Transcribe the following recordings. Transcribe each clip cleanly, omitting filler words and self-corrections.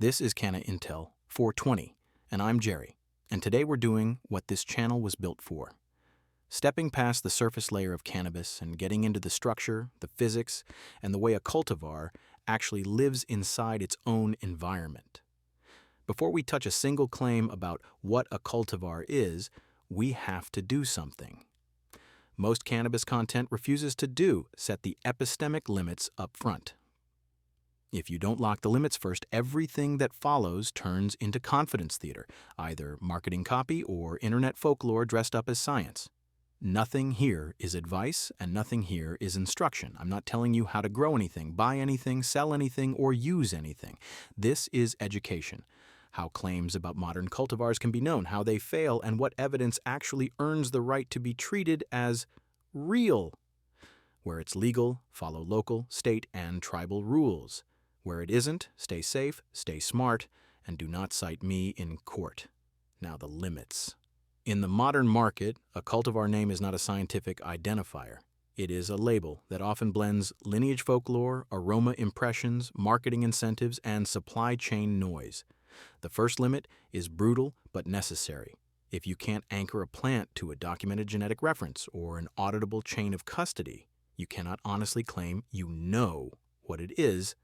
This is Canna Intel 420, and I'm Jerry, and today we're doing what this channel was built for. Stepping past the surface layer of cannabis and getting into the structure, the physics, and the way a cultivar actually lives inside its own environment. Before we touch a single claim about what a cultivar is, we have to do something. Most cannabis content refuses to set the epistemic limits up front. If you don't lock the limits first, everything that follows turns into confidence theater, either marketing copy or internet folklore dressed up as science. Nothing here is advice, and nothing here is instruction. I'm not telling you how to grow anything, buy anything, sell anything, or use anything. This is education. How claims about modern cultivars can be known, how they fail, and what evidence actually earns the right to be treated as real. Where it's legal, follow local, state, and tribal rules. Where it isn't, stay safe, stay smart, and do not cite me in court. Now the limits. In the modern market, a cultivar name is not a scientific identifier. It is a label that often blends lineage folklore, aroma impressions, marketing incentives, and supply chain noise. The first limit is brutal but necessary. If you can't anchor a plant to a documented genetic reference or an auditable chain of custody, you cannot honestly claim you know what it is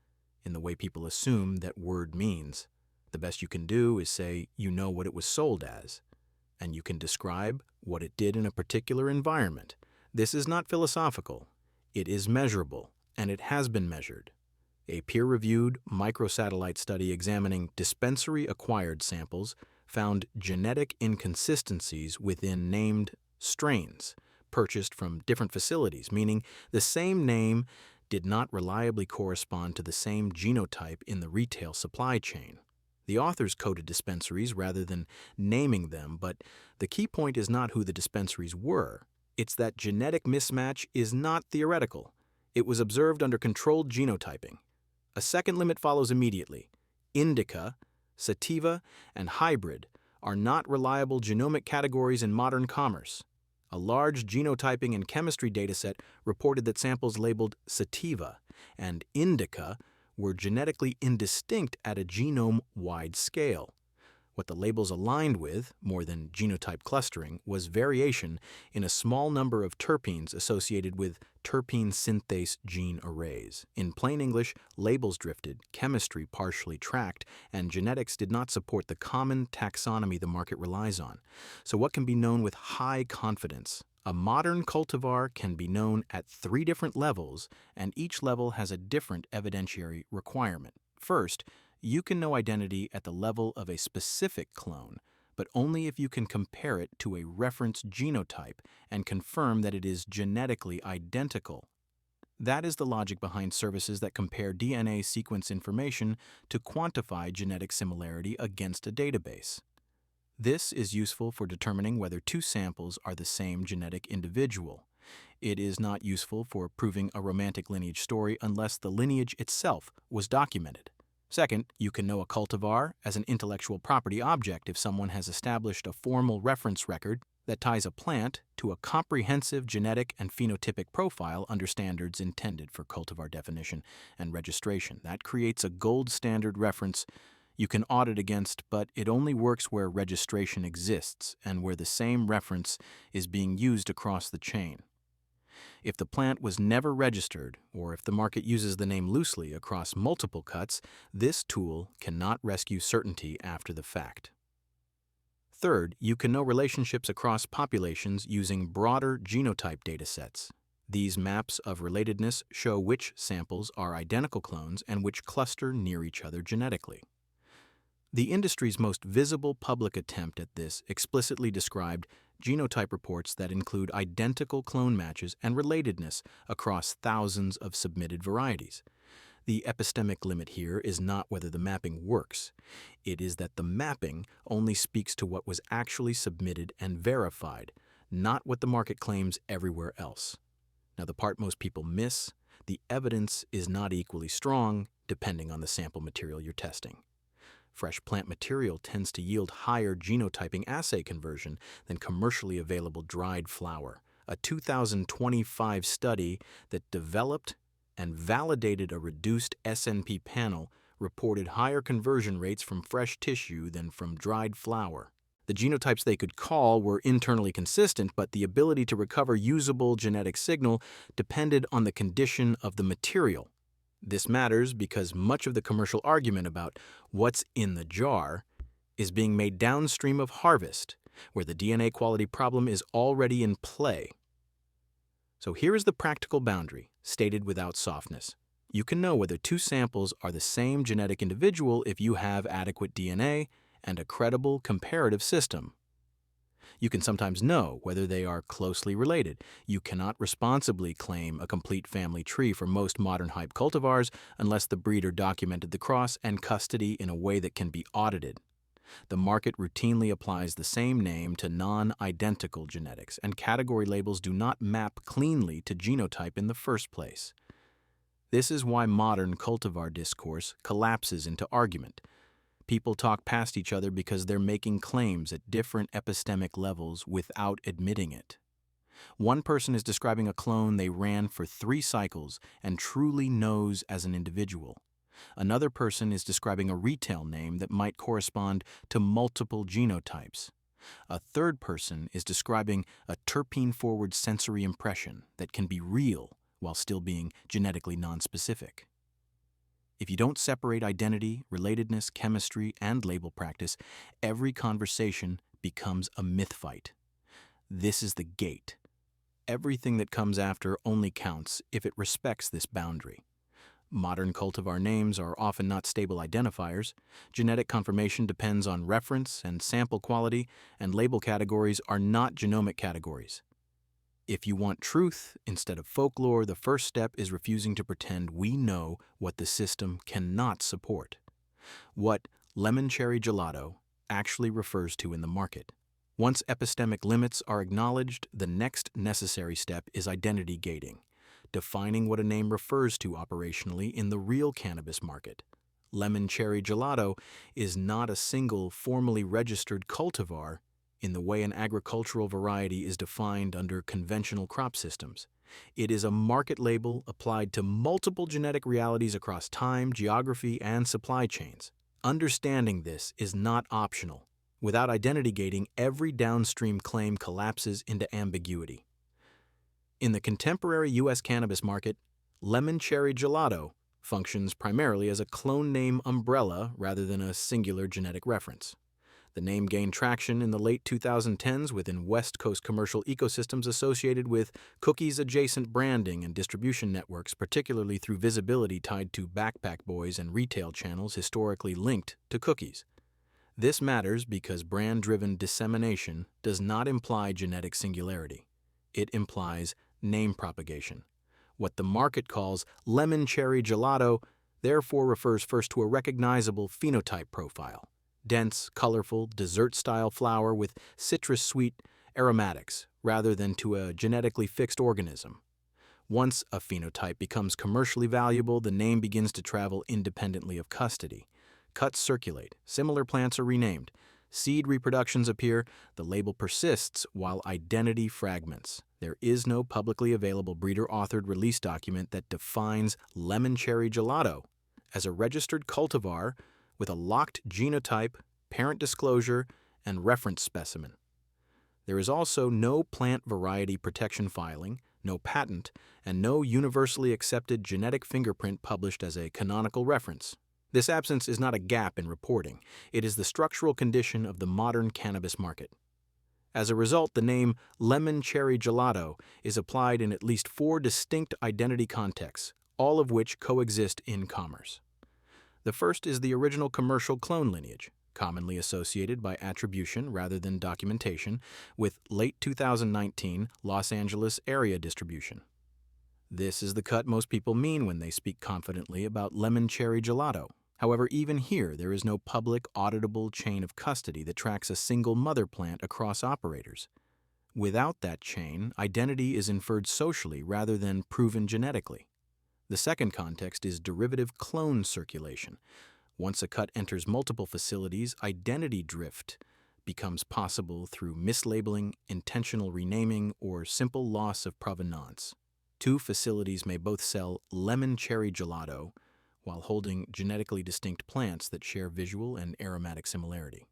in the way people assume that word means. The best you can do is say you know what it was sold as, and you can describe what it did in a particular environment. This is not philosophical. It is measurable, and it has been measured. A peer-reviewed microsatellite study examining dispensary-acquired samples found genetic inconsistencies within named strains purchased from different facilities, meaning the same name did not reliably correspond to the same genotype in the retail supply chain. The authors coded dispensaries rather than naming them, but the key point is not who the dispensaries were. It's that genetic mismatch is not theoretical. It was observed under controlled genotyping. A second limit follows immediately. Indica, sativa, and hybrid are not reliable genomic categories in modern commerce. A large genotyping and chemistry dataset reported that samples labeled sativa and indica were genetically indistinct at a genome-wide scale. What the labels aligned with, more than genotype clustering, was variation in a small number of terpenes associated with terpene synthase gene arrays. In plain English, labels drifted, chemistry partially tracked, and genetics did not support the common taxonomy the market relies on. So what can be known with high confidence? A modern cultivar can be known at 3 different levels, and each level has a different evidentiary requirement. First, you can know identity at the level of a specific clone, but only if you can compare it to a reference genotype and confirm that it is genetically identical. That is the logic behind services that compare DNA sequence information to quantify genetic similarity against a database. This is useful for determining whether 2 samples are the same genetic individual. It is not useful for proving a romantic lineage story unless the lineage itself was documented. Second, you can know a cultivar as an intellectual property object if someone has established a formal reference record that ties a plant to a comprehensive genetic and phenotypic profile under standards intended for cultivar definition and registration. That creates a gold standard reference you can audit against, but it only works where registration exists and where the same reference is being used across the chain. If the plant was never registered, or if the market uses the name loosely across multiple cuts, this tool cannot rescue certainty after the fact. Third, you can know relationships across populations using broader genotype datasets. These maps of relatedness show which samples are identical clones and which cluster near each other genetically. The industry's most visible public attempt at this explicitly described genotype reports that include identical clone matches and relatedness across thousands of submitted varieties. The epistemic limit here is not whether the mapping works. It is that the mapping only speaks to what was actually submitted and verified, not what the market claims everywhere else. Now, the part most people miss, the evidence is not equally strong depending on the sample material you're testing. Fresh plant material tends to yield higher genotyping assay conversion than commercially available dried flower. A 2025 study that developed and validated a reduced SNP panel reported higher conversion rates from fresh tissue than from dried flour. The genotypes they could call were internally consistent, but the ability to recover usable genetic signal depended on the condition of the material. This matters because much of the commercial argument about what's in the jar is being made downstream of harvest, where the DNA quality problem is already in play. So here is the practical boundary, stated without softness. You can know whether two samples are the same genetic individual if you have adequate DNA and a credible comparative system. You can sometimes know whether they are closely related. You cannot responsibly claim a complete family tree for most modern hype cultivars unless the breeder documented the cross and custody in a way that can be audited. The market routinely applies the same name to non-identical genetics, and category labels do not map cleanly to genotype in the first place. This is why modern cultivar discourse collapses into argument. People talk past each other because they're making claims at different epistemic levels without admitting it. One person is describing a clone they ran for 3 cycles and truly knows as an individual. Another person is describing a retail name that might correspond to multiple genotypes. A third person is describing a terpene-forward sensory impression that can be real while still being genetically nonspecific. If you don't separate identity, relatedness, chemistry, and label practice, every conversation becomes a myth fight. This is the gate. Everything that comes after only counts if it respects this boundary. Modern cultivar names are often not stable identifiers. Genetic confirmation depends on reference and sample quality, and label categories are not genomic categories. If you want truth instead of folklore, the first step is refusing to pretend we know what the system cannot support. What Lemon Cherry Gelato actually refers to in the market. Once epistemic limits are acknowledged, the next necessary step is identity gating, defining what a name refers to operationally in the real cannabis market. Lemon Cherry Gelato is not a single formally registered cultivar in the way an agricultural variety is defined under conventional crop systems. It is a market label applied to multiple genetic realities across time, geography, and supply chains. Understanding this is not optional. Without identity gating, every downstream claim collapses into ambiguity. In the contemporary U.S. cannabis market, Lemon Cherry Gelato functions primarily as a clone name umbrella rather than a singular genetic reference. The name gained traction in the late 2010s within West Coast commercial ecosystems associated with cookies-adjacent branding and distribution networks, particularly through visibility tied to backpack boys and retail channels historically linked to cookies. This matters because brand-driven dissemination does not imply genetic singularity. It implies name propagation. What the market calls Lemon Cherry Gelato therefore refers first to a recognizable phenotype profile. Dense, colorful, dessert-style flower with citrus-sweet aromatics, rather than to a genetically fixed organism. Once a phenotype becomes commercially valuable, the name begins to travel independently of custody. Cuts circulate, similar plants are renamed, seed reproductions appear, the label persists while identity fragments. There is no publicly available breeder-authored release document that defines Lemon Cherry Gelato as a registered cultivar with a locked genotype, parent disclosure, and reference specimen. There is also no plant variety protection filing, no patent, and no universally accepted genetic fingerprint published as a canonical reference. This absence is not a gap in reporting. It is the structural condition of the modern cannabis market. As a result, the name Lemon Cherry Gelato is applied in at least 4 distinct identity contexts, all of which coexist in commerce. The first is the original commercial clone lineage, commonly associated by attribution rather than documentation, with late 2019 Los Angeles area distribution. This is the cut most people mean when they speak confidently about Lemon Cherry Gelato. However, even here, there is no public, auditable chain of custody that tracks a single mother plant across operators. Without that chain, identity is inferred socially rather than proven genetically. The second context is derivative clone circulation. Once a cut enters multiple facilities, identity drift becomes possible through mislabeling, intentional renaming, or simple loss of provenance. 2 facilities may both sell Lemon Cherry Gelato, while holding genetically distinct plants that share visual and aromatic similarity.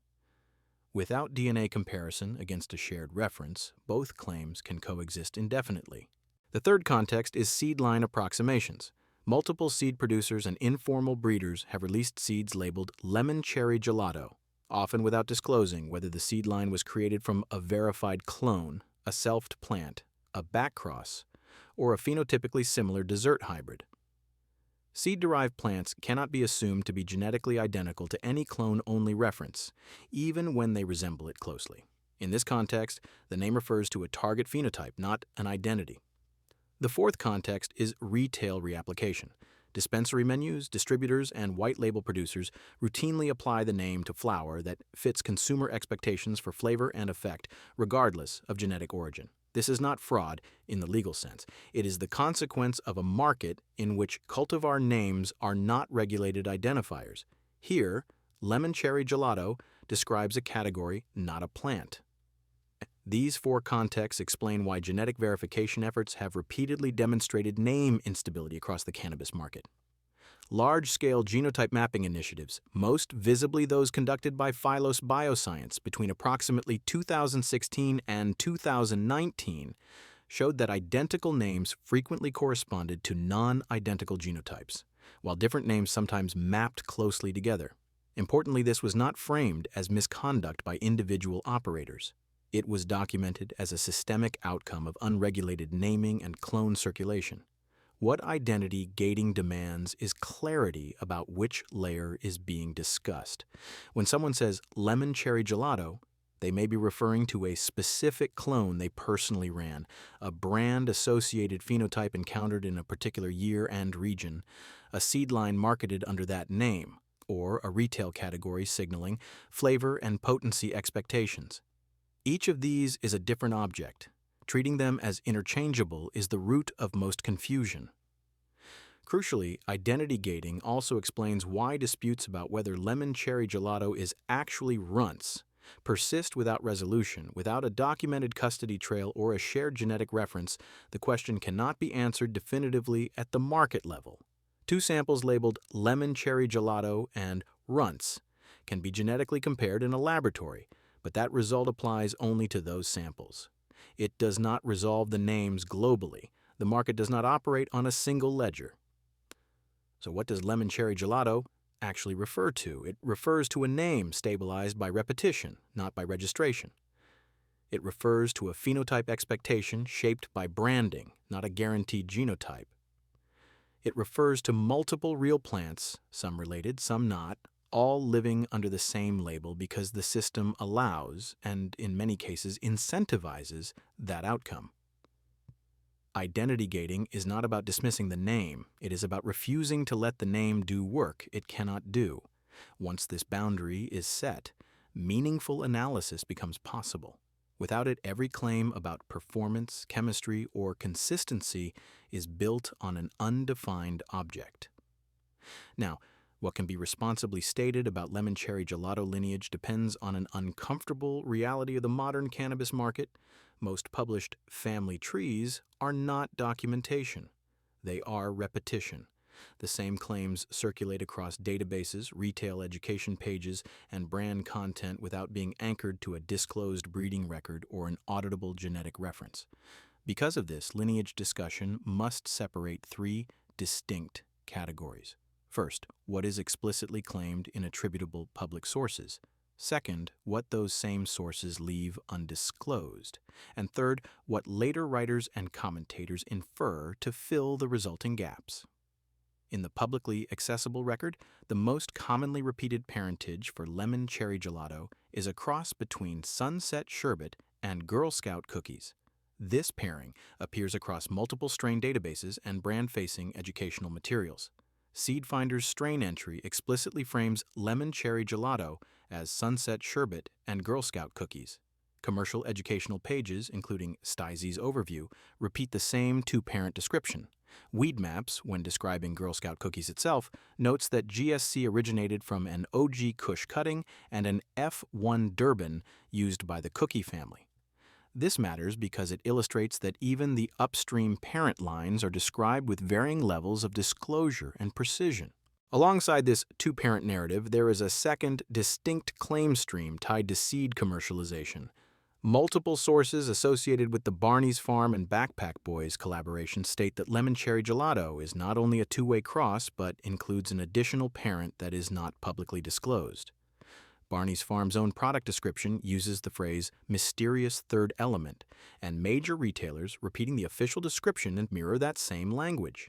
Without DNA comparison against a shared reference, both claims can coexist indefinitely. The third context is seed line approximations. Multiple seed producers and informal breeders have released seeds labeled Lemon Cherry Gelato, often without disclosing whether the seed line was created from a verified clone, a selfed plant, a backcross, or a phenotypically similar dessert hybrid. Seed-derived plants cannot be assumed to be genetically identical to any clone-only reference, even when they resemble it closely. In this context, the name refers to a target phenotype, not an identity. The fourth context is retail reapplication. Dispensary menus, distributors, and white label producers routinely apply the name to flower that fits consumer expectations for flavor and effect, regardless of genetic origin. This is not fraud in the legal sense. It is the consequence of a market in which cultivar names are not regulated identifiers. Here, Lemon Cherry Gelato describes a category, not a plant. These four contexts explain why genetic verification efforts have repeatedly demonstrated name instability across the cannabis market. Large-scale genotype mapping initiatives, most visibly those conducted by Phylos Bioscience between approximately 2016 and 2019, showed that identical names frequently corresponded to non-identical genotypes, while different names sometimes mapped closely together. Importantly, this was not framed as misconduct by individual operators. It was documented as a systemic outcome of unregulated naming and clone circulation. What identity gating demands is clarity about which layer is being discussed. When someone says Lemon Cherry Gelato, they may be referring to a specific clone they personally ran, a brand-associated phenotype encountered in a particular year and region, a seed line marketed under that name, or a retail category signaling flavor and potency expectations. Each of these is a different object. Treating them as interchangeable is the root of most confusion. Crucially, identity gating also explains why disputes about whether Lemon Cherry Gelato is actually runts persist without resolution. Without a documented custody trail or a shared genetic reference, the question cannot be answered definitively at the market level. Two samples labeled Lemon Cherry Gelato and runts can be genetically compared in a laboratory, but that result applies only to those samples. It does not resolve the names globally. The market does not operate on a single ledger. So what does Lemon Cherry Gelato actually refer to? It refers to a name stabilized by repetition, not by registration. It refers to a phenotype expectation shaped by branding, not a guaranteed genotype. It refers to multiple real plants, some related, some not, all living under the same label because the system allows, and in many cases incentivizes, that outcome. Identity gating is not about dismissing the name. It is about refusing to let the name do work it cannot do. Once this boundary is set, meaningful analysis becomes possible. Without it, every claim about performance, chemistry, or consistency is built on an undefined object. Now, what can be responsibly stated about Lemon Cherry Gelato lineage depends on an uncomfortable reality of the modern cannabis market. Most published family trees are not documentation. They are repetition. The same claims circulate across databases, retail education pages, and brand content without being anchored to a disclosed breeding record or an auditable genetic reference. Because of this, lineage discussion must separate three distinct categories. First, what is explicitly claimed in attributable public sources. Second, what those same sources leave undisclosed. And third, what later writers and commentators infer to fill the resulting gaps. In the publicly accessible record, the most commonly repeated parentage for Lemon Cherry Gelato is a cross between Sunset Sherbet and Girl Scout cookies. This pairing appears across multiple strain databases and brand-facing educational materials. Seedfinder's strain entry explicitly frames Lemon Cherry Gelato as Sunset Sherbet and Girl Scout cookies. Commercial educational pages, including Stizey's overview, repeat the same two-parent description. Weed Maps, when describing Girl Scout cookies itself, notes that GSC originated from an OG Kush cutting and an F1 Durban used by the cookie family. This matters because it illustrates that even the upstream parent lines are described with varying levels of disclosure and precision. Alongside this two-parent narrative, there is a second, distinct claim stream tied to seed commercialization. Multiple sources associated with the Barney's Farm and Backpack Boys collaboration state that Lemon Cherry Gelato is not only a two-way cross, but includes an additional parent that is not publicly disclosed. Barney's Farm's own product description uses the phrase mysterious third element, and major retailers repeating the official description and mirror that same language.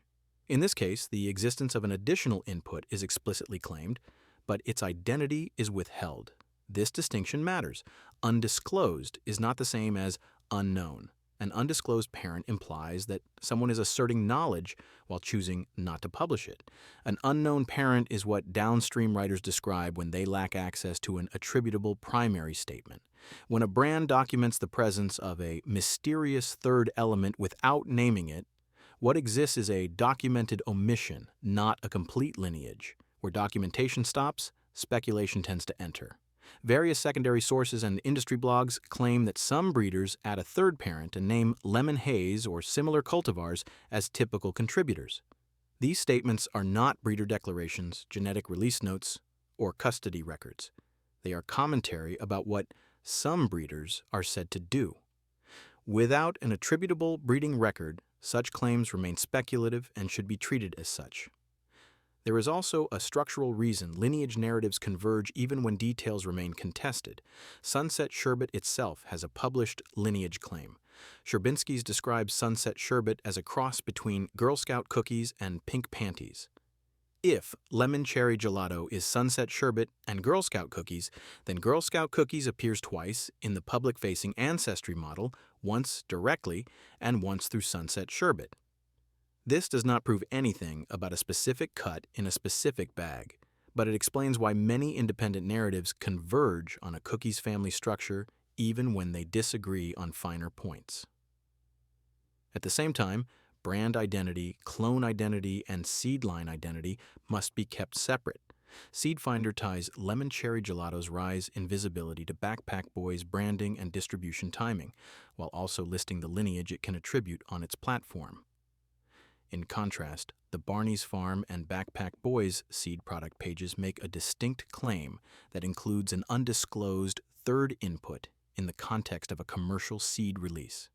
In this case, the existence of an additional input is explicitly claimed, but its identity is withheld. This distinction matters. Undisclosed is not the same as unknown. An undisclosed parent implies that someone is asserting knowledge while choosing not to publish it. An unknown parent is what downstream writers describe when they lack access to an attributable primary statement. When a brand documents the presence of a mysterious third element without naming it, what exists is a documented omission, not a complete lineage. Where documentation stops, speculation tends to enter. Various secondary sources and industry blogs claim that some breeders add a third parent and name lemon haze or similar cultivars as typical contributors. These statements are not breeder declarations, genetic release notes, or custody records. They are commentary about what some breeders are said to do. Without an attributable breeding record, such claims remain speculative and should be treated as such. There is also a structural reason lineage narratives converge even when details remain contested. Sunset Sherbet itself has a published lineage claim. Sherbinski's describes Sunset Sherbet as a cross between Girl Scout cookies and pink panties. If Lemon Cherry Gelato is Sunset Sherbet and Girl Scout cookies, then Girl Scout cookies appears twice in the public-facing ancestry model, once directly and once through Sunset Sherbet. This does not prove anything about a specific cut in a specific bag, but it explains why many independent narratives converge on a cookies family structure even when they disagree on finer points. At the same time, brand identity, clone identity, and seed line identity must be kept separate. Seedfinder ties Lemon Cherry Gelato's rise in visibility to Backpack Boys' branding and distribution timing, while also listing the lineage it can attribute on its platform. In contrast, the Barney's Farm and Backpack Boys seed product pages make a distinct claim that includes an undisclosed third input in the context of a commercial seed release.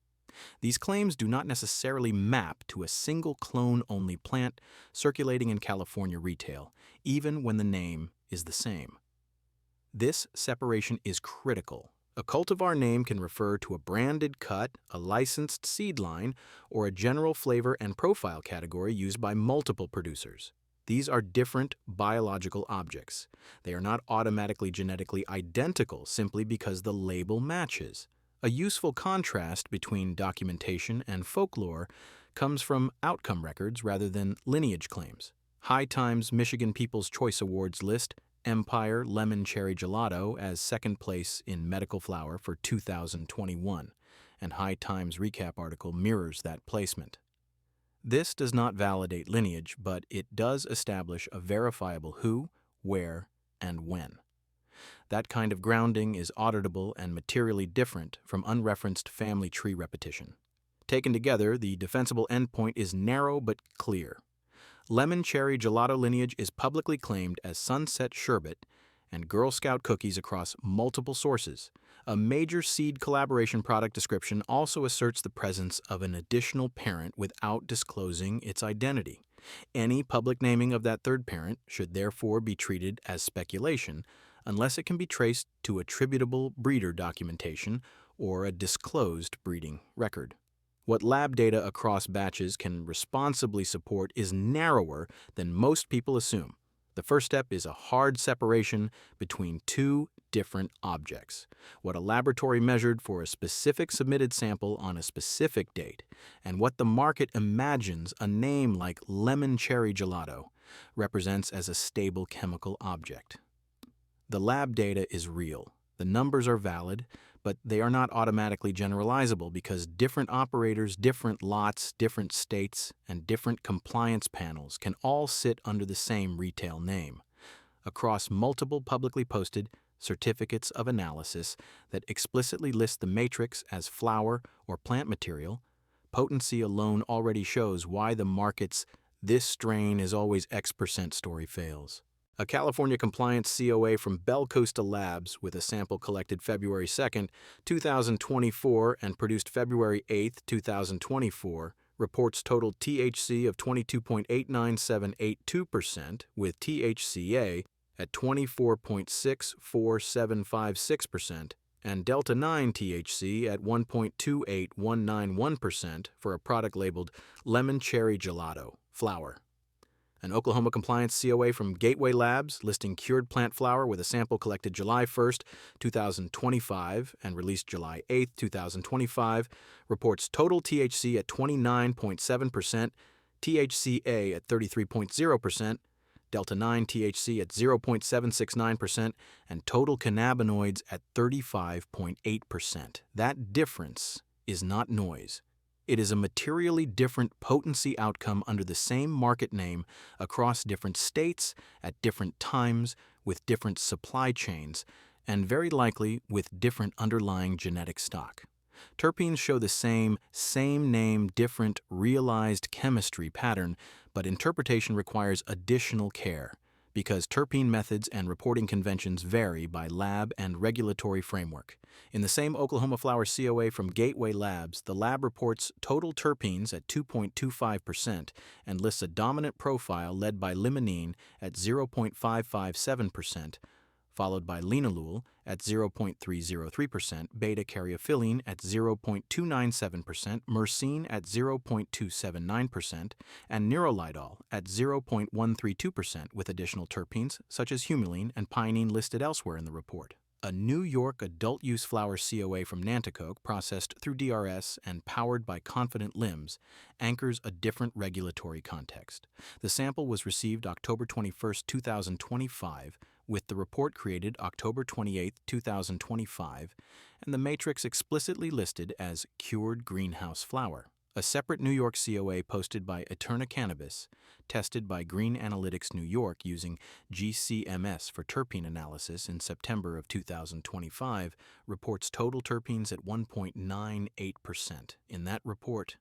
These claims do not necessarily map to a single clone-only plant circulating in California retail, even when the name is the same. This separation is critical. A cultivar name can refer to a branded cut, a licensed seed line, or a general flavor and profile category used by multiple producers. These are different biological objects. They are not automatically genetically identical simply because the label matches. A useful contrast between documentation and folklore comes from outcome records rather than lineage claims. High Times Michigan People's Choice Awards list Empire Lemon Cherry Gelato as second place in medical flower for 2021, and High Times recap article mirrors that placement. This does not validate lineage, but it does establish a verifiable who, where, and when. That kind of grounding is auditable and materially different from unreferenced family tree repetition. Taken together, the defensible endpoint is narrow but clear. Lemon Cherry Gelato lineage is publicly claimed as Sunset Sherbet and Girl Scout cookies across multiple sources. A major seed collaboration product description also asserts the presence of an additional parent without disclosing its identity. Any public naming of that third parent should therefore be treated as speculation, unless it can be traced to attributable breeder documentation or a disclosed breeding record. What lab data across batches can responsibly support is narrower than most people assume. The first step is a hard separation between two different objects. What a laboratory measured for a specific submitted sample on a specific date, and what the market imagines a name like Lemon Cherry Gelato represents as a stable chemical object. The lab data is real. The numbers are valid, but they are not automatically generalizable because different operators, different lots, different states, and different compliance panels can all sit under the same retail name. Across multiple publicly posted certificates of analysis that explicitly list the matrix as flower or plant material, potency alone already shows why the market's This strain is always X% story fails. A California compliance COA from Bell Costa Labs with a sample collected February 2nd, 2024 and produced February 8th, 2024 reports total THC of 22.89782% with THCA at 24.64756% and Delta 9 THC at 1.28191% for a product labeled Lemon Cherry Gelato, flower. An Oklahoma compliance COA from Gateway Labs listing cured plant flower with a sample collected July 1st, 2025 and released July 8th, 2025 reports total THC at 29.7%, THCA at 33.0%, Delta 9 THC at 0.769%, and total cannabinoids at 35.8%. That difference is not noise. It is a materially different potency outcome under the same market name across different states, at different times, with different supply chains, and very likely with different underlying genetic stock. Terpenes show the same name, different realized chemistry pattern, but interpretation requires additional care because terpene methods and reporting conventions vary by lab and regulatory framework. In the same Oklahoma flower COA from Gateway Labs, the lab reports total terpenes at 2.25% and lists a dominant profile led by limonene at 0.557%, followed by linalool at 0.303%, beta-caryophyllene at 0.297%, myrcene at 0.279%, and neurolidol at 0.132% with additional terpenes such as humulene and pinene listed elsewhere in the report. A New York adult-use flower COA from Nanticoke, processed through DRS and powered by Confident Limbs, anchors a different regulatory context. The sample was received October 21, 2025, with the report created October 28, 2025, and the matrix explicitly listed as cured greenhouse flower. A separate New York COA posted by Eterna Cannabis, tested by Green Analytics New York using GCMS for terpene analysis in September of 2025, reports total terpenes at 1.98%. In that report,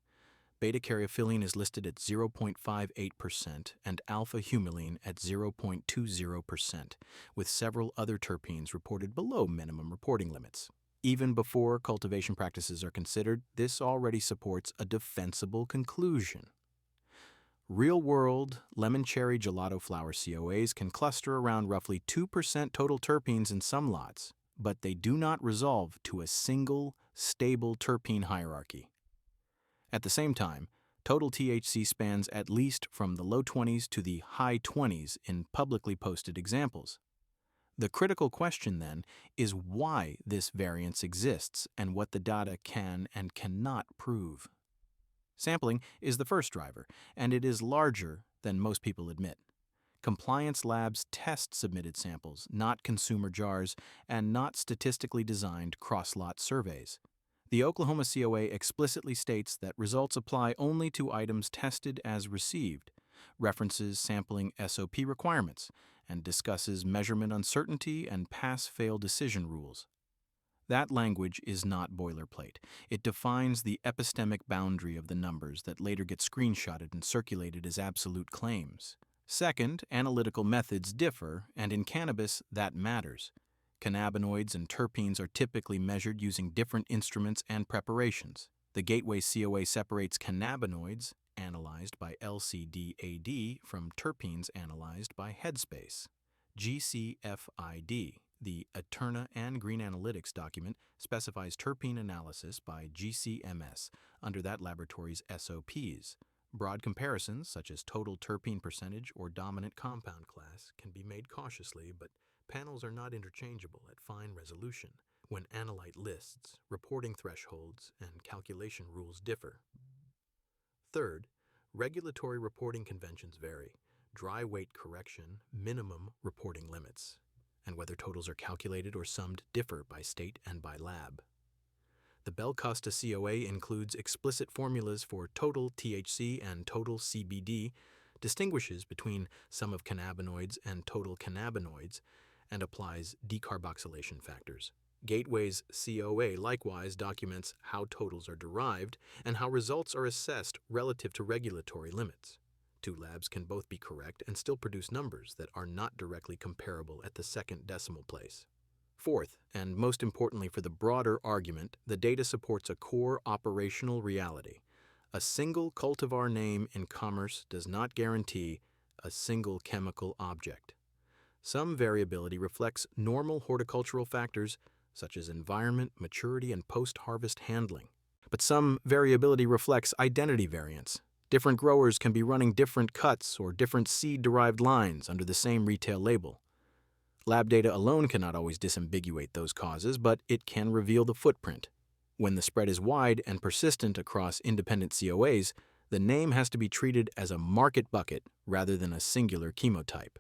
beta-caryophyllene is listed at 0.58% and alpha-humulene at 0.20%, with several other terpenes reported below minimum reporting limits. Even before cultivation practices are considered, this already supports a defensible conclusion. Real-world lemon cherry gelato flower COAs can cluster around roughly 2% total terpenes in some lots, but they do not resolve to a single, stable terpene hierarchy. At the same time, total THC spans at least from the low 20s to the high 20s in publicly posted examples. The critical question, then, is why this variance exists and what the data can and cannot prove. Sampling is the first driver, and it is larger than most people admit. Compliance labs test submitted samples, not consumer jars, and not statistically designed cross-lot surveys. The Oklahoma COA explicitly states that results apply only to items tested as received, references sampling SOP requirements, and discusses measurement uncertainty and pass-fail decision rules. That language is not boilerplate. It defines the epistemic boundary of the numbers that later get screenshotted and circulated as absolute claims. Second, analytical methods differ, and in cannabis, that matters. Cannabinoids and terpenes are typically measured using different instruments and preparations. The Gateway COA separates cannabinoids, analyzed by LCDAD, from terpenes analyzed by Headspace. GCFID, the Eterna and Green Analytics document, specifies terpene analysis by GCMS under that laboratory's SOPs. Broad comparisons, such as total terpene percentage or dominant compound class, can be made cautiously, but panels are not interchangeable at fine resolution when analyte lists, reporting thresholds, and calculation rules differ. Third, regulatory reporting conventions vary. Dry weight correction, minimum reporting limits, and whether totals are calculated or summed differ by state and by lab. The Bell Costa COA includes explicit formulas for total THC and total CBD, distinguishes between sum of cannabinoids and total cannabinoids, and applies decarboxylation factors. Gateway's COA likewise documents how totals are derived and how results are assessed relative to regulatory limits. Two labs can both be correct and still produce numbers that are not directly comparable at the second decimal place. Fourth, and most importantly for the broader argument, the data supports a core operational reality. A single cultivar name in commerce does not guarantee a single chemical object. Some variability reflects normal horticultural factors such as environment, maturity, and post-harvest handling. But some variability reflects identity variance. Different growers can be running different cuts or different seed-derived lines under the same retail label. Lab data alone cannot always disambiguate those causes, but it can reveal the footprint. When the spread is wide and persistent across independent COAs, the name has to be treated as a market bucket rather than a singular chemotype.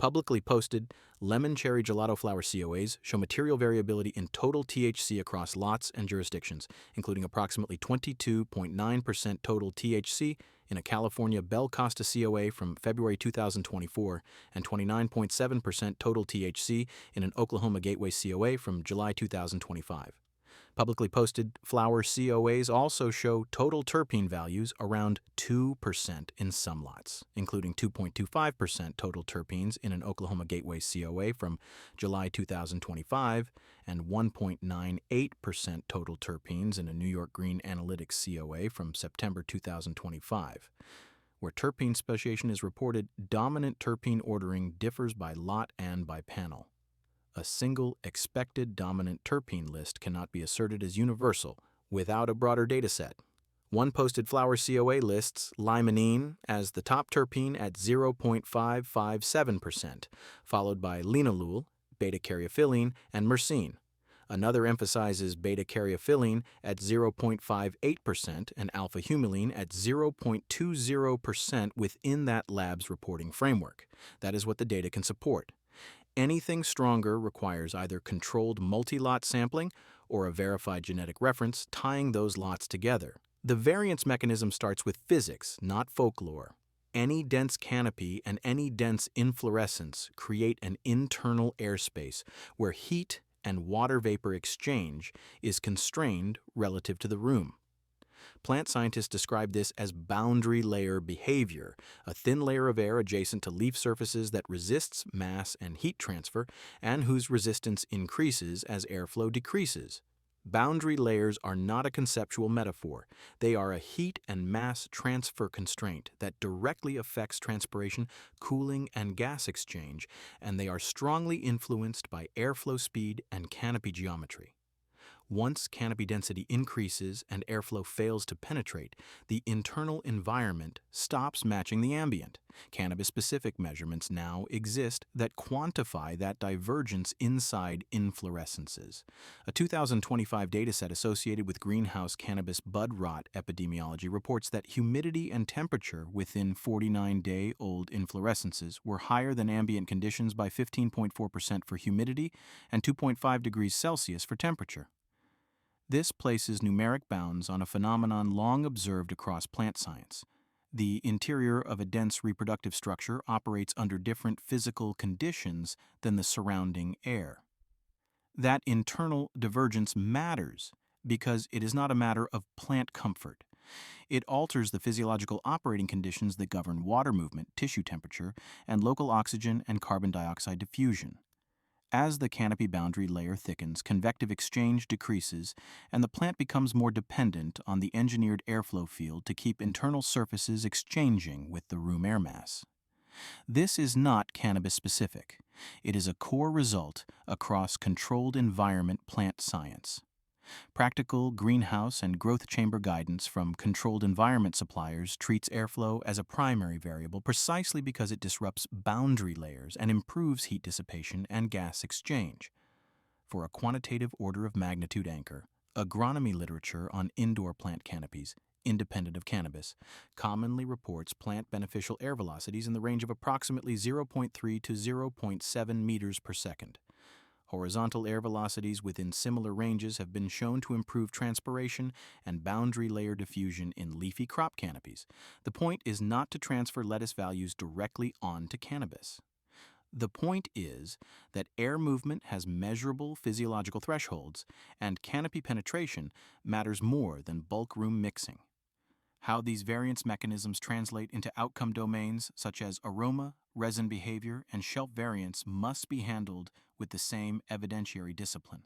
Publicly posted, Lemon Cherry Gelato flower COAs show material variability in total THC across lots and jurisdictions, including approximately 22.9% total THC in a California Bel Costa COA from February 2024 and 29.7% total THC in an Oklahoma Gateway COA from July 2025. Publicly posted flower COAs also show total terpene values around 2% in some lots, including 2.25% total terpenes in an Oklahoma Gateway COA from July 2025 and 1.98% total terpenes in a New York Green Analytics COA from September 2025. Where terpene speciation is reported, dominant terpene ordering differs by lot and by panel. A single expected dominant terpene list cannot be asserted as universal without a broader dataset. One posted flower COA lists limonene as the top terpene at 0.557%, followed by linalool, beta-caryophyllene, and myrcene. Another emphasizes beta-caryophyllene at 0.58% and alpha-humulene at 0.20% within that lab's reporting framework. That is what the data can support. Anything stronger requires either controlled multi-lot sampling or a verified genetic reference tying those lots together. The variance mechanism starts with physics, not folklore. Any dense canopy and any dense inflorescence create an internal airspace where heat and water vapor exchange is constrained relative to the room. Plant scientists describe this as boundary layer behavior, a thin layer of air adjacent to leaf surfaces that resists mass and heat transfer and whose resistance increases as airflow decreases. Boundary layers are not a conceptual metaphor. They are a heat and mass transfer constraint that directly affects transpiration, cooling, and gas exchange, and they are strongly influenced by airflow speed and canopy geometry. Once canopy density increases and airflow fails to penetrate, the internal environment stops matching the ambient. Cannabis-specific measurements now exist that quantify that divergence inside inflorescences. A 2025 dataset associated with greenhouse cannabis bud rot epidemiology reports that humidity and temperature within 49-day-old inflorescences were higher than ambient conditions by 15.4% for humidity and 2.5 degrees Celsius for temperature. This places numeric bounds on a phenomenon long observed across plant science. The interior of a dense reproductive structure operates under different physical conditions than the surrounding air. That internal divergence matters because it is not a matter of plant comfort. It alters the physiological operating conditions that govern water movement, tissue temperature, and local oxygen and carbon dioxide diffusion. As the canopy boundary layer thickens, convective exchange decreases, and the plant becomes more dependent on the engineered airflow field to keep internal surfaces exchanging with the room air mass. This is not cannabis-specific. It is a core result across controlled environment plant science. Practical greenhouse and growth chamber guidance from controlled environment suppliers treats airflow as a primary variable precisely because it disrupts boundary layers and improves heat dissipation and gas exchange. For a quantitative order of magnitude anchor, agronomy literature on indoor plant canopies, independent of cannabis, commonly reports plant beneficial air velocities in the range of approximately 0.3 to 0.7 meters per second. Horizontal air velocities within similar ranges have been shown to improve transpiration and boundary layer diffusion in leafy crop canopies. The point is not to transfer lettuce values directly onto cannabis. The point is that air movement has measurable physiological thresholds, and canopy penetration matters more than bulk room mixing. How these variance mechanisms translate into outcome domains such as aroma, resin behavior, and shelf variance must be handled with the same evidentiary discipline.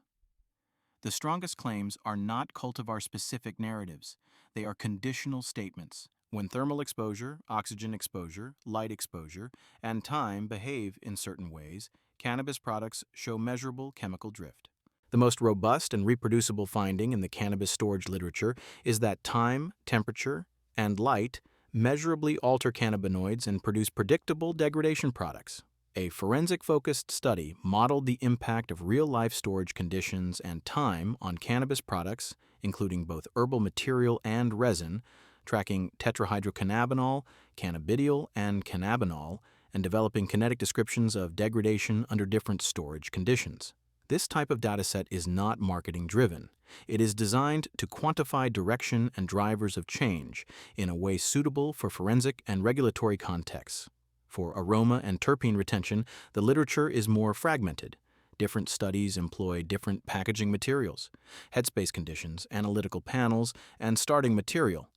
The strongest claims are not cultivar-specific narratives. They are conditional statements. When thermal exposure, oxygen exposure, light exposure, and time behave in certain ways, cannabis products show measurable chemical drift. The most robust and reproducible finding in the cannabis storage literature is that time, temperature, and light measurably alter cannabinoids and produce predictable degradation products. A forensic-focused study modeled the impact of real-life storage conditions and time on cannabis products, including both herbal material and resin, tracking tetrahydrocannabinol, cannabidiol, and cannabinol, and developing kinetic descriptions of degradation under different storage conditions. This type of dataset is not marketing-driven. It is designed to quantify direction and drivers of change in a way suitable for forensic and regulatory contexts. For aroma and terpene retention, the literature is more fragmented. Different studies employ different packaging materials, headspace conditions, analytical panels, and starting material,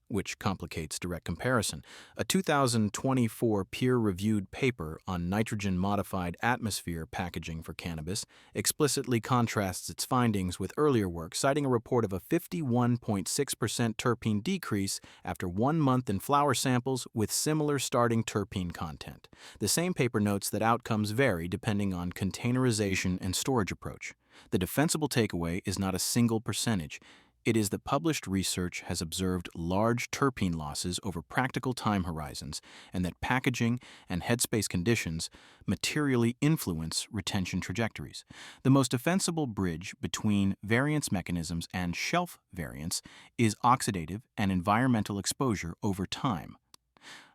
which complicates direct comparison. A 2024 peer-reviewed paper on nitrogen-modified atmosphere packaging for cannabis explicitly contrasts its findings with earlier work, citing a report of a 51.6% terpene decrease after 1 month in flower samples with similar starting terpene content. The same paper notes that outcomes vary depending on containerization and storage approach. The defensible takeaway is not a single percentage. It is that published research has observed large terpene losses over practical time horizons, and that packaging and headspace conditions materially influence retention trajectories. The most defensible bridge between variance mechanisms and shelf variance is oxidative and environmental exposure over time.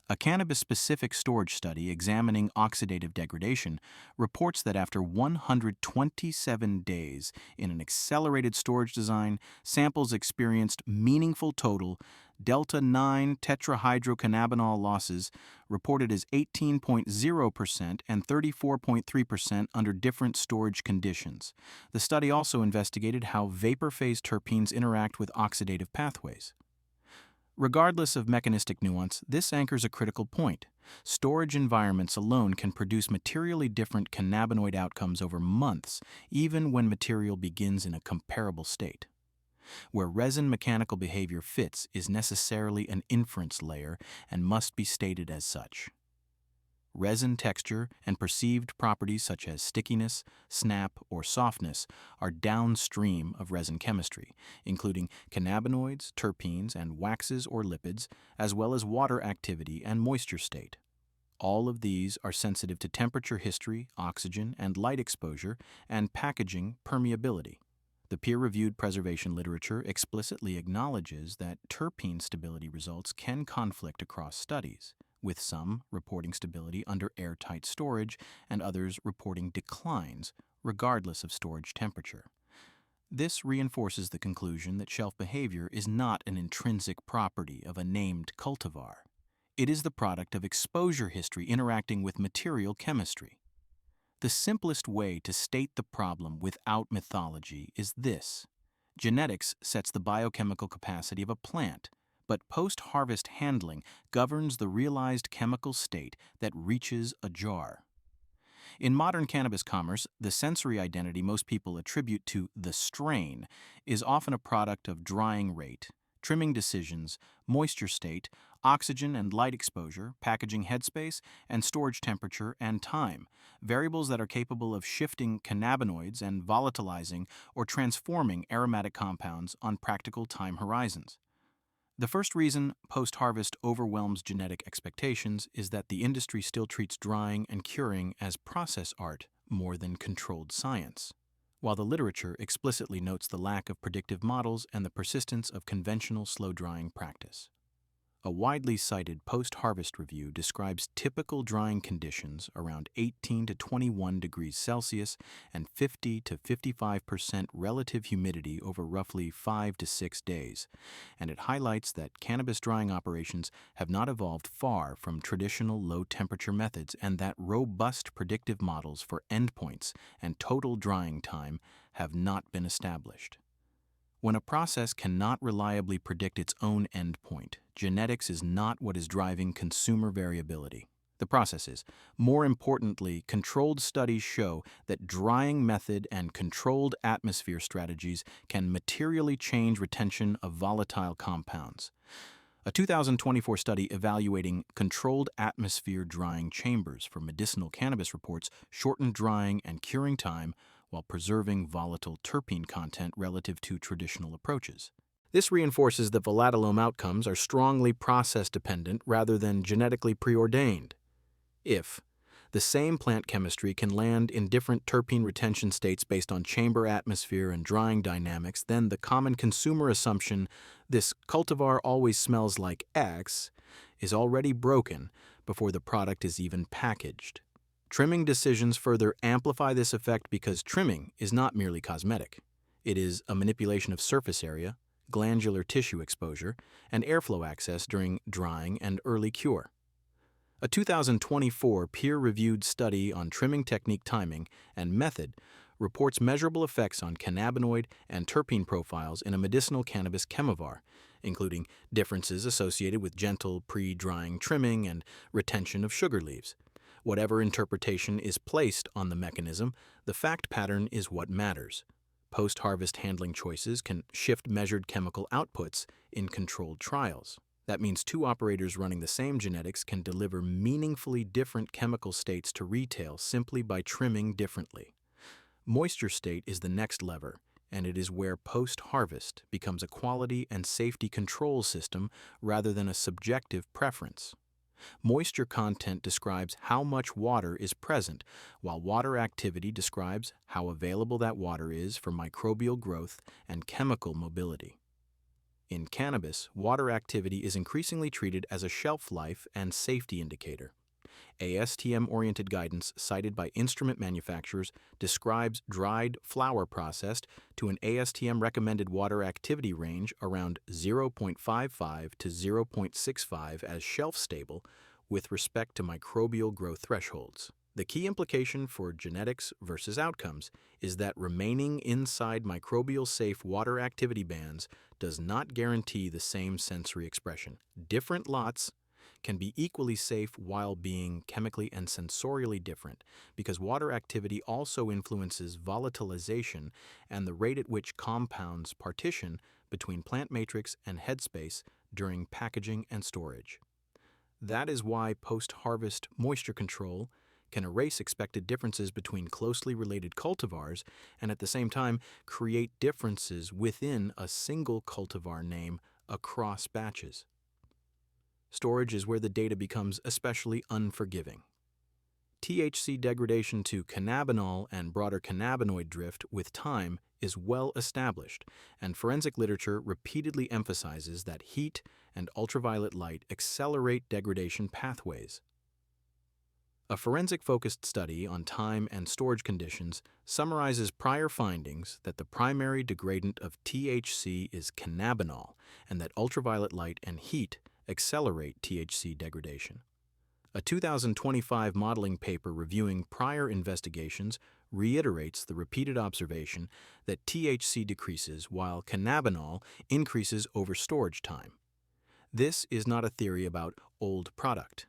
A cannabis-specific storage study examining oxidative degradation reports that after 127 days in an accelerated storage design, samples experienced meaningful total delta-9 tetrahydrocannabinol losses reported as 18.0% and 34.3% under different storage conditions. The study also investigated how vapor phase terpenes interact with oxidative pathways. Regardless of mechanistic nuance, this anchors a critical point. Storage environments alone can produce materially different cannabinoid outcomes over months, even when material begins in a comparable state. Where resin mechanical behavior fits is necessarily an inference layer and must be stated as such. Resin texture and perceived properties such as stickiness, snap, or softness are downstream of resin chemistry, including cannabinoids, terpenes, and waxes or lipids, as well as water activity and moisture state. All of these are sensitive to temperature history, oxygen and light exposure, and packaging permeability. The peer-reviewed preservation literature explicitly acknowledges that terpene stability results can conflict across studies, with some reporting stability under airtight storage and others reporting declines regardless of storage temperature. This reinforces the conclusion that shelf behavior is not an intrinsic property of a named cultivar. It is the product of exposure history interacting with material chemistry. The simplest way to state the problem without mythology is this: genetics sets the biochemical capacity of a plant, but post-harvest handling governs the realized chemical state that reaches a jar. In modern cannabis commerce, the sensory identity most people attribute to the strain is often a product of drying rate, trimming decisions, moisture state, oxygen and light exposure, packaging headspace, and storage temperature and time, variables that are capable of shifting cannabinoids and volatilizing or transforming aromatic compounds on practical time horizons. The first reason post-harvest overwhelms genetic expectations is that the industry still treats drying and curing as process art more than controlled science, while the literature explicitly notes the lack of predictive models and the persistence of conventional slow-drying practice. A widely cited post-harvest review describes typical drying conditions around 18 to 21 degrees Celsius and 50 to 55% relative humidity over roughly 5 to 6 days, and it highlights that cannabis drying operations have not evolved far from traditional low-temperature methods and that robust predictive models for endpoints and total drying time have not been established. When a process cannot reliably predict its own endpoint, genetics is not what is driving consumer variability. The process is. More importantly, controlled studies show that drying method and controlled atmosphere strategies can materially change retention of volatile compounds. A 2024 study evaluating controlled atmosphere drying chambers for medicinal cannabis reports shortened drying and curing time while preserving volatile terpene content relative to traditional approaches. This reinforces that volatilome outcomes are strongly process-dependent rather than genetically preordained. If the same plant chemistry can land in different terpene retention states based on chamber atmosphere and drying dynamics, then the common consumer assumption, this cultivar always smells like X, is already broken before the product is even packaged. Trimming decisions further amplify this effect because trimming is not merely cosmetic. It is a manipulation of surface area, glandular tissue exposure, and airflow access during drying and early cure. A 2024 peer-reviewed study on trimming technique timing and method reports measurable effects on cannabinoid and terpene profiles in a medicinal cannabis chemovar, including differences associated with gentle pre-drying trimming and retention of sugar leaves. Whatever interpretation is placed on the mechanism, the fact pattern is what matters. Post-harvest handling choices can shift measured chemical outputs in controlled trials. That means two operators running the same genetics can deliver meaningfully different chemical states to retail simply by trimming differently. Moisture state is the next lever, and it is where post-harvest becomes a quality and safety control system rather than a subjective preference. Moisture content describes how much water is present, while water activity describes how available that water is for microbial growth and chemical mobility. In cannabis, water activity is increasingly treated as a shelf life and safety indicator. ASTM-oriented guidance cited by instrument manufacturers describes dried flower processed to an ASTM recommended water activity range around 0.55 to 0.65 as shelf stable with respect to microbial growth thresholds. The key implication for genetics versus outcomes is that remaining inside microbial safe water activity bands does not guarantee the same sensory expression. Different lots can be equally safe while being chemically and sensorially different because water activity also influences volatilization and the rate at which compounds partition between plant matrix and headspace during packaging and storage. That is why post-harvest moisture control can erase expected differences between closely related cultivars and at the same time create differences within a single cultivar name across batches. Storage is where the data becomes especially unforgiving. THC degradation to cannabinol and broader cannabinoid drift with time is well established, and forensic literature repeatedly emphasizes that heat and ultraviolet light accelerate degradation pathways. A forensic-focused study on time and storage conditions summarizes prior findings that the primary degradant of THC is cannabinol and that ultraviolet light and heat accelerate THC degradation. A 2025 modeling paper reviewing prior investigations reiterates the repeated observation that THC decreases while cannabinol increases over storage time. This is not a theory about old product.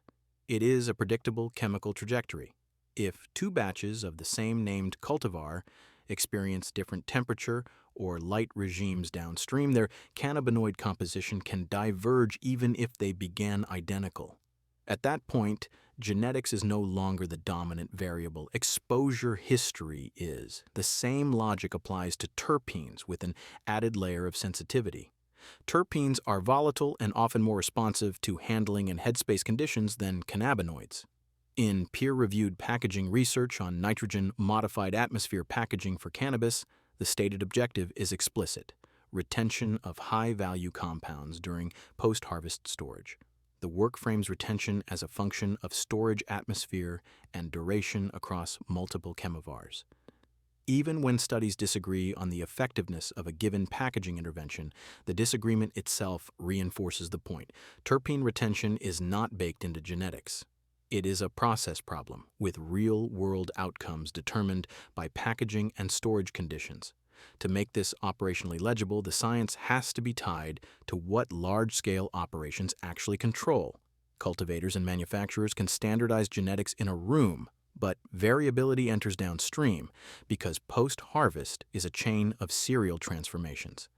It is a predictable chemical trajectory. If two batches of the same named cultivar experience different temperature or light regimes downstream, their cannabinoid composition can diverge even if they began identical. At that point, genetics is no longer the dominant variable. Exposure history is. The same logic applies to terpenes with an added layer of sensitivity. Terpenes are volatile and often more responsive to handling and headspace conditions than cannabinoids. In peer-reviewed packaging research on nitrogen-modified atmosphere packaging for cannabis, the stated objective is explicit: retention of high-value compounds during post-harvest storage. The work frames retention as a function of storage atmosphere and duration across multiple chemovars. Even when studies disagree on the effectiveness of a given packaging intervention, the disagreement itself reinforces the point. Terpene retention is not baked into genetics. It is a process problem with real-world outcomes determined by packaging and storage conditions. To make this operationally legible, the science has to be tied to what large-scale operations actually control. Cultivators and manufacturers can standardize genetics in a room, but variability enters downstream because post-harvest is a chain of serial transformations.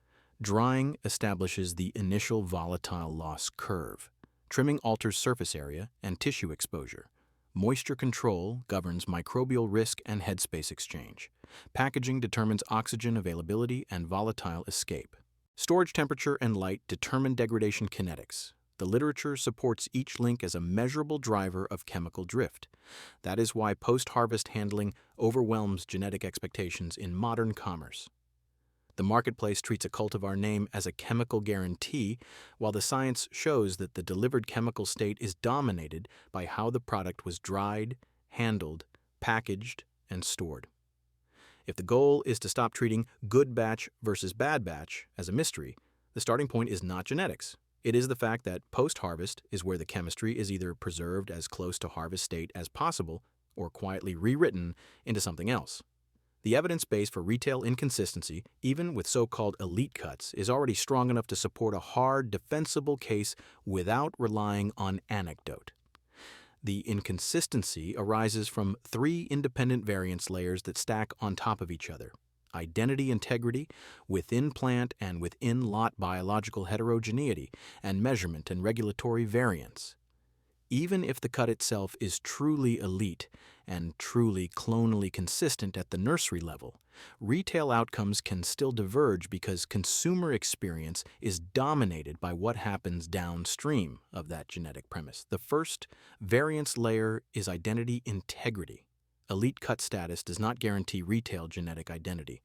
Drying establishes the initial volatile loss curve. Trimming alters surface area and tissue exposure. Moisture control governs microbial risk and headspace exchange. Packaging determines oxygen availability and volatile escape. Storage temperature and light determine degradation kinetics. The literature supports each link as a measurable driver of chemical drift. That is why post-harvest handling overwhelms genetic expectations in modern commerce. The marketplace treats a cultivar name as a chemical guarantee, while the science shows that the delivered chemical state is dominated by how the product was dried, handled, packaged, and stored. If the goal is to stop treating good batch versus bad batch as a mystery, the starting point is not genetics. It is the fact that post-harvest is where the chemistry is either preserved as close to harvest state as possible or quietly rewritten into something else. The evidence base for retail inconsistency, even with so-called elite cuts, is already strong enough to support a hard, defensible case without relying on anecdote. The inconsistency arises from three independent variance layers that stack on top of each other: identity integrity, within plant and within lot biological heterogeneity, and measurement and regulatory variance. Even if the cut itself is truly elite and truly clonally consistent at the nursery level, retail outcomes can still diverge because consumer experience is dominated by what happens downstream of that genetic premise. The first variance layer is identity integrity. Elite cut status does not guarantee retail genetic identity.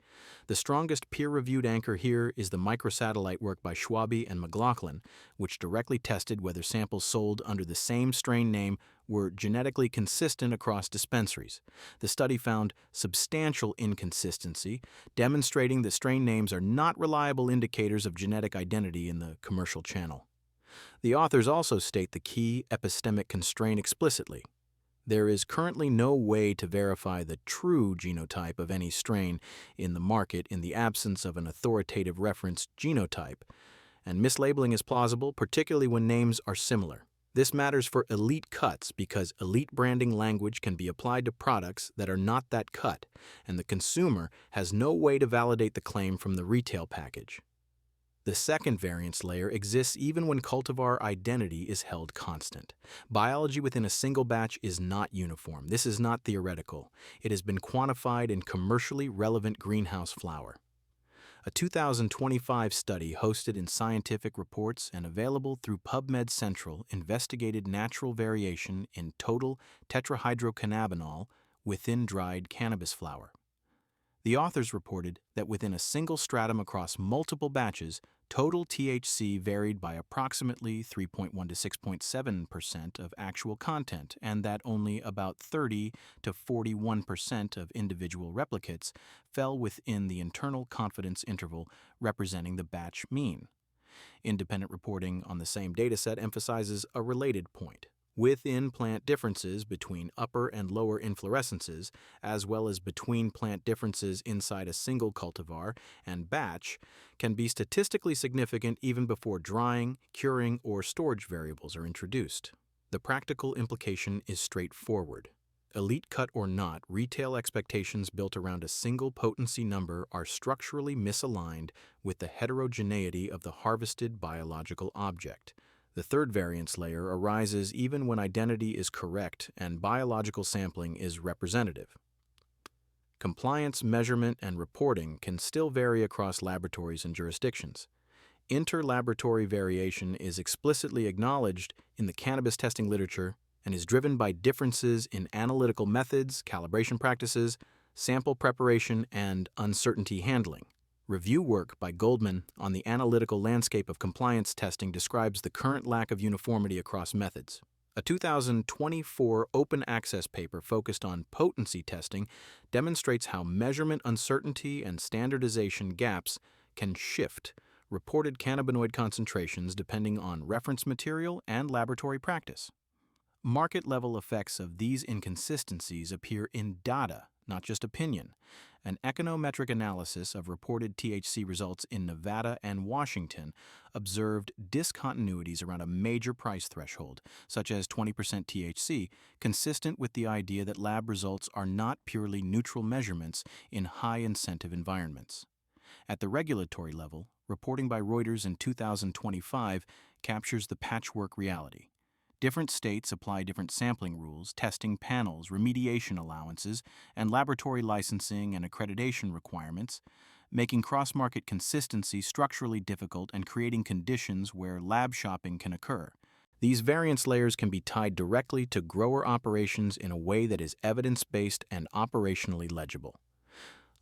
The strongest peer-reviewed anchor here is the microsatellite work by Schwabe and McLaughlin, which directly tested whether samples sold under the same strain name were genetically consistent across dispensaries. The study found substantial inconsistency, demonstrating that strain names are not reliable indicators of genetic identity in the commercial channel. The authors also state the key epistemic constraint explicitly. There is currently no way to verify the true genotype of any strain in the market in the absence of an authoritative reference genotype, and mislabeling is plausible, particularly when names are similar. This matters for elite cuts because elite branding language can be applied to products that are not that cut, and the consumer has no way to validate the claim from the retail package. The second variance layer exists even when cultivar identity is held constant. Biology within a single batch is not uniform. This is not theoretical. It has been quantified in commercially relevant greenhouse flower. A 2025 study hosted in Scientific Reports and available through PubMed Central investigated natural variation in total tetrahydrocannabinol within dried cannabis flower. The authors reported that within a single stratum across multiple batches, total THC varied by approximately 3.1 to 6.7% of actual content, and that only about 30 to 41% of individual replicates fell within the internal confidence interval representing the batch mean. Independent reporting on the same dataset emphasizes a related point. Within plant differences between upper and lower inflorescences, as well as between plant differences inside a single cultivar and batch, can be statistically significant even before drying, curing, or storage variables are introduced. The practical implication is straightforward. Elite cut or not, retail expectations built around a single potency number are structurally misaligned with the heterogeneity of the harvested biological object. The third variance layer arises even when identity is correct and biological sampling is representative. Compliance, measurement, and reporting can still vary across laboratories and jurisdictions. Inter-laboratory variation is explicitly acknowledged in the cannabis testing literature and is driven by differences in analytical methods, calibration practices, sample preparation, and uncertainty handling. Review work by Goldman on the analytical landscape of compliance testing describes the current lack of uniformity across methods. A 2024 open access paper focused on potency testing demonstrates how measurement uncertainty and standardization gaps can shift reported cannabinoid concentrations depending on reference material and laboratory practice. Market-level effects of these inconsistencies appear in data, not just opinion, An econometric analysis of reported THC results in Nevada and Washington observed discontinuities around a major price threshold, such as 20% THC, consistent with the idea that lab results are not purely neutral measurements in high-incentive environments. At the regulatory level, reporting by Reuters in 2025 captures the patchwork reality. Different states apply different sampling rules, testing panels, remediation allowances, and laboratory licensing and accreditation requirements, making cross-market consistency structurally difficult and creating conditions where lab shopping can occur. These variance layers can be tied directly to grower operations in a way that is evidence-based and operationally legible.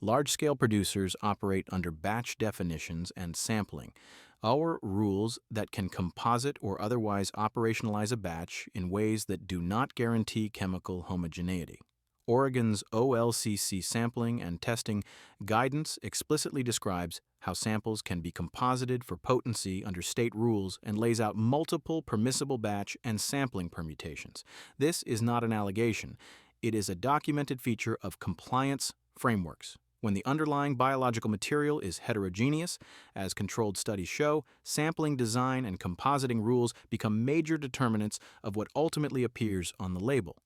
Large-scale producers operate under batch definitions and sampling, or rules that can composite or otherwise operationalize a batch in ways that do not guarantee chemical homogeneity. Oregon's OLCC sampling and testing guidance explicitly describes how samples can be composited for potency under state rules and lays out multiple permissible batch and sampling permutations. This is not an allegation. It is a documented feature of compliance frameworks. When the underlying biological material is heterogeneous, as controlled studies show, sampling design and compositing rules become major determinants of what ultimately appears on the label.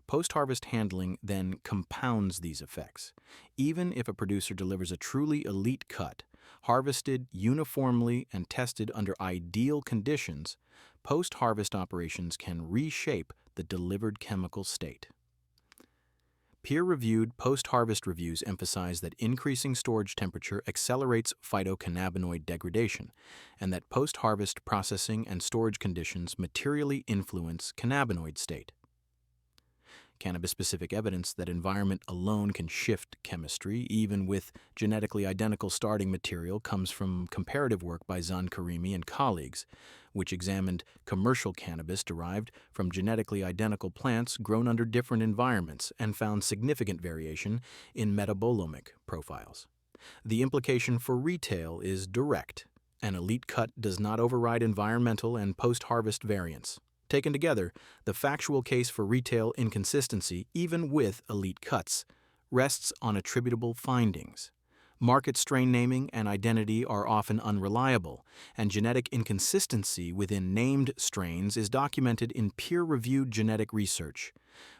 Post-harvest handling then compounds these effects. Even if a producer delivers a truly elite cut, harvested uniformly and tested under ideal conditions, post-harvest operations can reshape the delivered chemical state. Peer-reviewed post-harvest reviews emphasize that increasing storage temperature accelerates phytocannabinoid degradation, and that post-harvest processing and storage conditions materially influence cannabinoid state. Cannabis-specific evidence that environment alone can shift chemistry, even with genetically identical starting material, comes from comparative work by Zan Karimi and colleagues, which examined commercial cannabis derived from genetically identical plants grown under different environments and found significant variation in metabolomic profiles. The implication for retail is direct. An elite cut does not override environmental and post-harvest variance. Taken together, the factual case for retail inconsistency, even with elite cuts, rests on attributable findings. Market strain naming and identity are often unreliable, and genetic inconsistency within named strains is documented in peer-reviewed genetic research.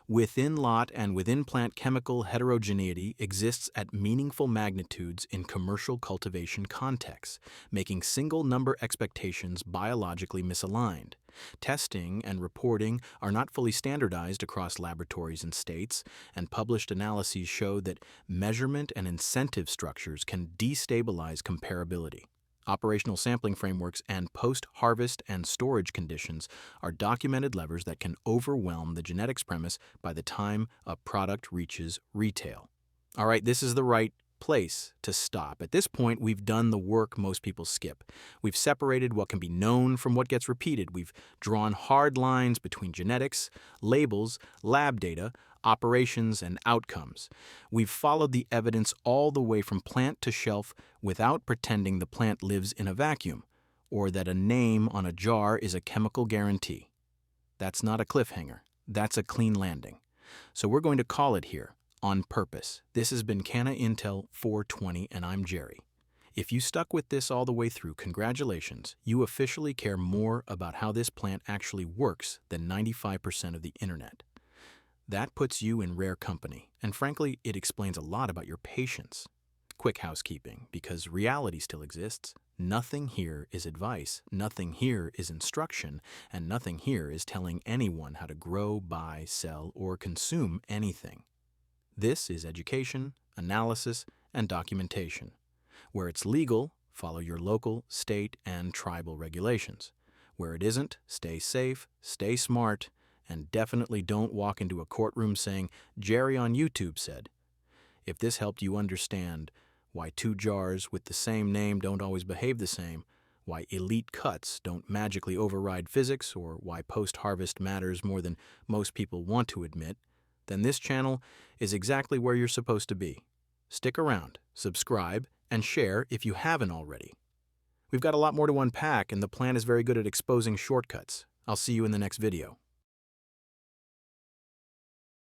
Within-lot and within-plant chemical heterogeneity exists at meaningful magnitudes in commercial cultivation contexts, making single-number expectations biologically misaligned. Testing and reporting are not fully standardized across laboratories and states, and published analyses show that measurement and incentive structures can destabilize comparability. Operational sampling frameworks and post-harvest and storage conditions are documented levers that can overwhelm the genetics premise by the time a product reaches retail. All right, this is the right place to stop. At this point, we've done the work most people skip. We've separated what can be known from what gets repeated. We've drawn hard lines between genetics, labels, lab data, operations, and outcomes. We've followed the evidence all the way from plant to shelf without pretending the plant lives in a vacuum, or that a name on a jar is a chemical guarantee. That's not a cliffhanger. That's a clean landing. So we're going to call it here. On purpose. This has been Canna Intel 420, and I'm Jerry. If you stuck with this all the way through, congratulations. You officially care more about how this plant actually works than 95% of the internet. That puts you in rare company, and frankly, it explains a lot about your patience. Quick housekeeping, because reality still exists. Nothing here is advice, nothing here is instruction, and nothing here is telling anyone how to grow, buy, sell, or consume anything. This is education, analysis, and documentation. Where it's legal, follow your local, state, and tribal regulations. Where it isn't, stay safe, stay smart, and definitely don't walk into a courtroom saying, "Jerry on YouTube said." If this helped you understand why two jars with the same name don't always behave the same, why elite cuts don't magically override physics, or why post-harvest matters more than most people want to admit, then this channel is exactly where you're supposed to be. Stick around, subscribe, and share if you haven't already. We've got a lot more to unpack, and the plan is very good at exposing shortcuts. I'll see you in the next video.